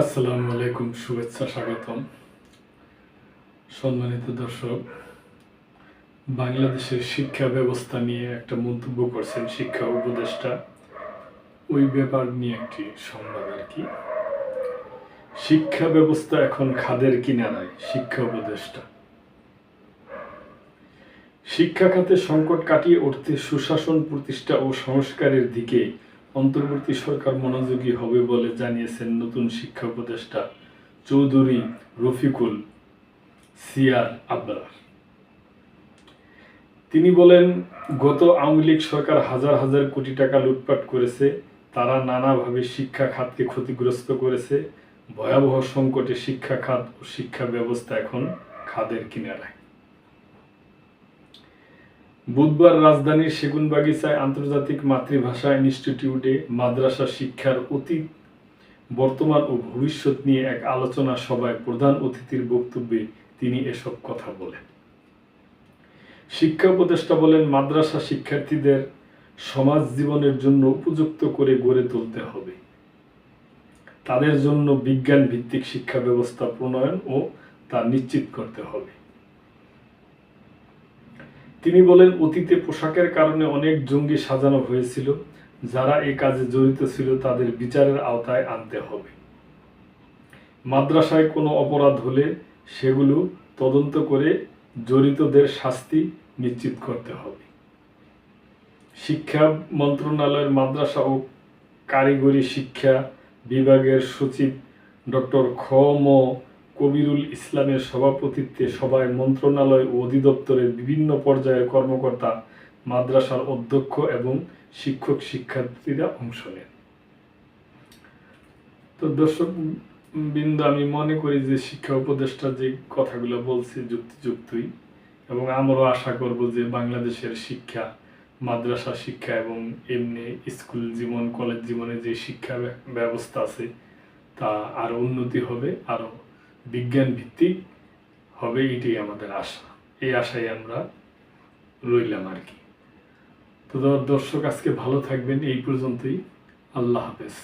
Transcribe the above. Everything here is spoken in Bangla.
আসসালামু আলাইকুম, শুভেচ্ছা, স্বাগতম। সম্মানিত দর্শক, বাংলাদেশের শিক্ষা ব্যবস্থা নিয়ে একটা মন্তব্য করছেন শিক্ষা উপদেষ্টা। ওই ব্যাপার নিয়ে একটি সংবাদ আর কি। শিক্ষা ব্যবস্থা এখন খাদের কিনারায়, শিক্ষা উপদেষ্টা। শিক্ষা খাতে সংকট কাটিয়ে উঠতে সুশাসন প্রতিষ্ঠা ও সংস্কারের দিকে অন্তর্বর্তী সরকার মনোযোগী হবে বলে জানিয়েছেন নতুন শিক্ষা উপদেষ্টা চৌধুরী রফিকুল সিয়ার আবরার। তিনি বলেন, গত আওয়ামী লীগ সরকার হাজার হাজার কোটি টাকা লুটপাট করেছে, তারা নানাভাবে শিক্ষা খাতকে ক্ষতিগ্রস্ত করেছে। ভয়াবহ সংকটে শিক্ষা খাত ও শিক্ষা ব্যবস্থা এখন খাদের কিনারায়। বুধবার রাজধানীর সেগুনবাগিচায় আন্তর্জাতিক মাতৃভাষা ইনস্টিটিউটে মাদ্রাসা শিক্ষার অতীত, বর্তমান ও ভবিষ্যৎ নিয়ে এক আলোচনা সভায় প্রধান অতিথির বক্তব্যে তিনি এসব কথা বলেন। শিক্ষা উপদেষ্টা বলেন, মাদ্রাসা শিক্ষার্থীদের সমাজ জীবনের জন্য উপযুক্ত করে গড়ে তুলতে হবে। তাদের জন্য বিজ্ঞান ভিত্তিক শিক্ষা ব্যবস্থা প্রণয়ন ও তা নিশ্চিত করতে হবে। তিনি বলেন, অতীতে পোশাকের কারণে অনেক জঙ্গি সাজানো হয়েছিল। যারা এ কাজে জড়িত ছিল তাদের বিচারের আওতায় আনতে হবে। মাদ্রাসায় কোনো অপরাধ হলে সেগুলো তদন্ত করে জড়িতদের শাস্তি নিশ্চিত করতে হবে। শিক্ষা মন্ত্রণালয়ের মাদ্রাসা ও কারিগরি শিক্ষা বিভাগের সচিব ডক্টর খ ম কবিরুল ইসলামের সভাপতিত্বে সভায় মন্ত্রণালয় ও অধিদপ্তরের বিভিন্ন পর্যায়ের কর্মকর্তা, মাদ্রাসার অধ্যক্ষ এবং শিক্ষক শিক্ষার্থীরা অংশ নেন। তো দর্শক বৃন্দ, আমি মনে করি যে শিক্ষা উপদেষ্টা যে কথাগুলো বলছে যুক্তিযুক্তই, এবং আমরাও আশা করব যে বাংলাদেশের শিক্ষা, মাদ্রাসা শিক্ষা এবং এমনি স্কুল জীবন, কলেজ জীবনে যে শিক্ষা ব্যবস্থা আছে তা আরও উন্নতি হবে, আরও বিজ্ঞান ভিত্তিক হবে, এটাই আমাদের আশা। এই আশায় আমরা রইলাম আর কি। তো দর্শক, আজকে ভালো থাকবেন। এই পর্যন্তই। আল্লাহ হাফেজ।